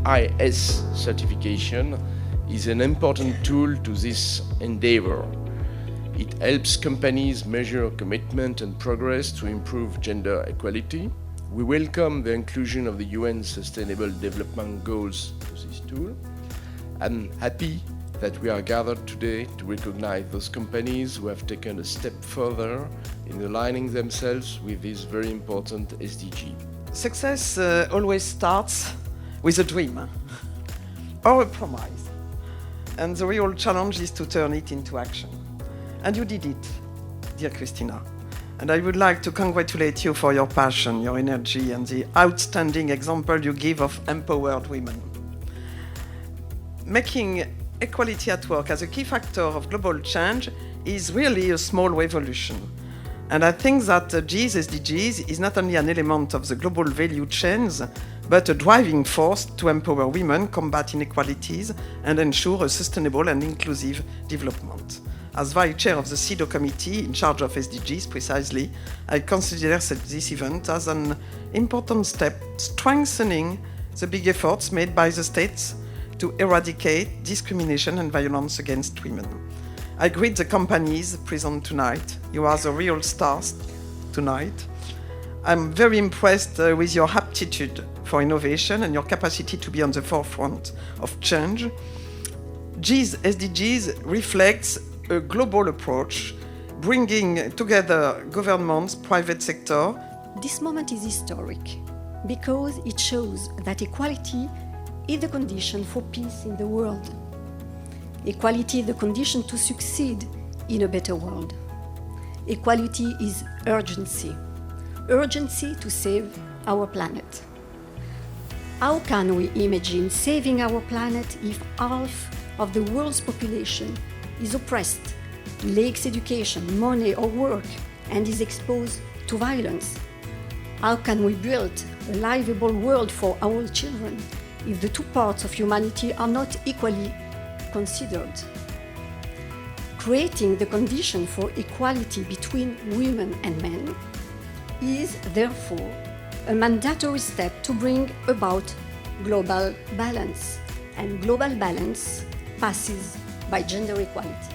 GEEIS certification is an important tool to this endeavor. It helps companies measure commitment and progress to improve gender equality. We welcome the inclusion of the UN Sustainable Development Goals to this tool. I'm happy that we are gathered today to recognize those companies who have taken a step further in aligning themselves with this very important SDG. Success always starts with a dream or a promise. And the real challenge is to turn it into action. And you did it, dear Christina. And I would like to congratulate you for your passion, your energy, and the outstanding example you give of empowered women. Making equality at work as a key factor of global change is really a small revolution. And I think that GEES SDGs is not only an element of the global value chains, but a driving force to empower women, combat inequalities, and ensure a sustainable and inclusive development. As Vice Chair of the CEDAW Committee in charge of SDGs precisely, I consider this event as an important step strengthening the big efforts made by the states to eradicate discrimination and violence against women. I greet the companies present tonight. You are the real stars tonight. I'm very impressed with your aptitude for innovation and your capacity to be on the forefront of change. GEES SDGs reflects a global approach, bringing together governments, private sector. This moment is historic because it shows that equality is the condition for peace in the world. Equality is the condition to succeed in a better world. Equality is urgency. Urgency to save our planet. How can we imagine saving our planet if half of the world's population is oppressed, lacks education, money or work, and is exposed to violence? How can we build a livable world for our children if the two parts of humanity are not equally considered? Creating the condition for equality between women and men is therefore a mandatory step to bring about global balance, and global balance passes by gender equality.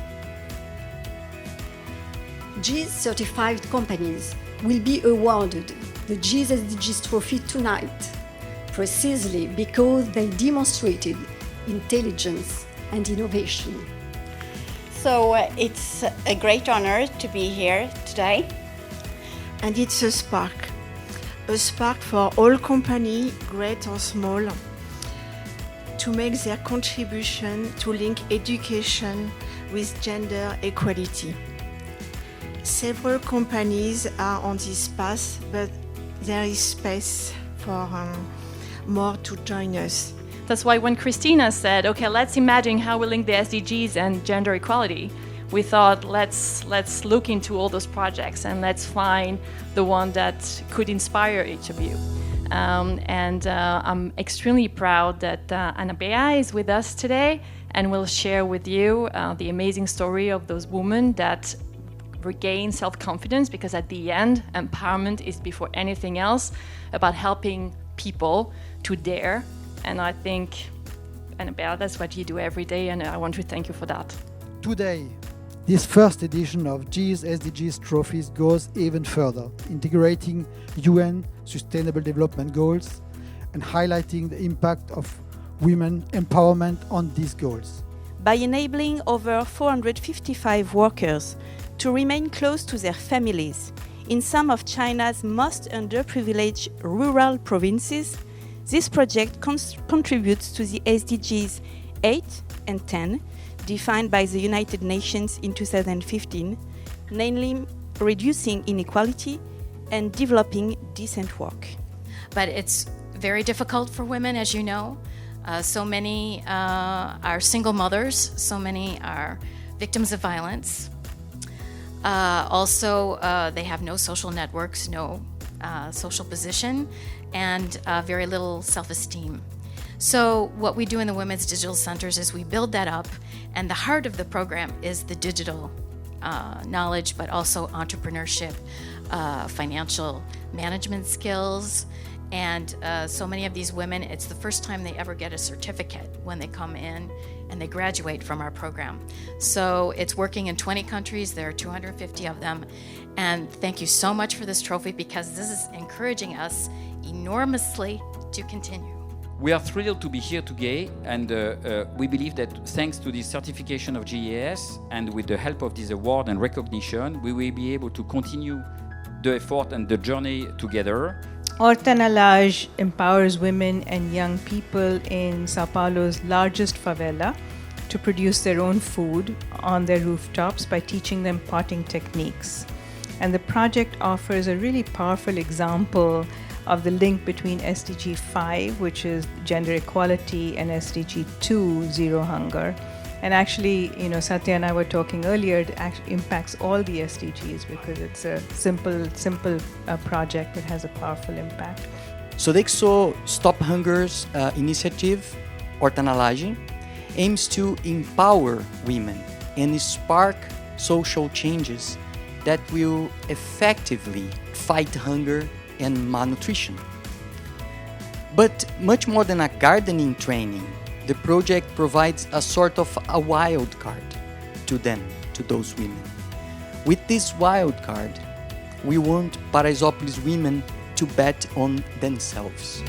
GEES certified companies will be awarded the GEES SDGs trophy tonight, precisely because they demonstrated intelligence and innovation. So it's a great honor to be here today. And it's a spark for all companies, great or small, to make their contribution to link education with gender equality. Several companies are on this path, but there is space for more to join us. That's why when Christina said, okay, let's imagine how we link the SDGs and gender equality, we thought, let's look into all those projects and let's find the one that could inspire each of you. I'm extremely proud that Anna Bea is with us today and will share with you the amazing story of those women that regain self-confidence, because at the end, empowerment is before anything else about helping people to dare. And I think, Anna Bea, that's what you do every day, and I want to thank you for that. Today, this first edition of GEES SDGs trophies goes even further, integrating UN Sustainable Development Goals and highlighting the impact of women empowerment on these goals. By enabling over 455 workers to remain close to their families in some of China's most underprivileged rural provinces, this project contributes to the SDGs 8 and 10 defined by the United Nations in 2015, namely reducing inequality and developing decent work. But it's very difficult for women, as you know. So many are single mothers, so many are victims of violence. Also, they have no social networks, no social position, and very little self-esteem. So what we do in the Women's Digital Centers is we build that up, and the heart of the program is the digital knowledge, but also entrepreneurship, financial management skills, And so many of these women, it's the first time they ever get a certificate when they come in and they graduate from our program. So it's working in 20 countries. There are 250 of them. And thank you so much for this trophy, because this is encouraging us enormously to continue. We are thrilled to be here today, and we believe that thanks to this certification of GEEIS and with the help of this award and recognition, we will be able to continue the effort and the journey together. Hortanalage empowers women and young people in Sao Paulo's largest favela to produce their own food on their rooftops by teaching them potting techniques. And the project offers a really powerful example of the link between SDG 5, which is gender equality, and SDG 2, zero hunger. And actually, Satya and I were talking earlier, it actually impacts all the SDGs because it's a simple project that has a powerful impact. Sodexo Stop Hunger's initiative, Hortanalage, aims to empower women and spark social changes that will effectively fight hunger and malnutrition. But much more than a gardening training, the project provides a sort of a wild card to those women. With this wild card, we want Paraisópolis women to bet on themselves.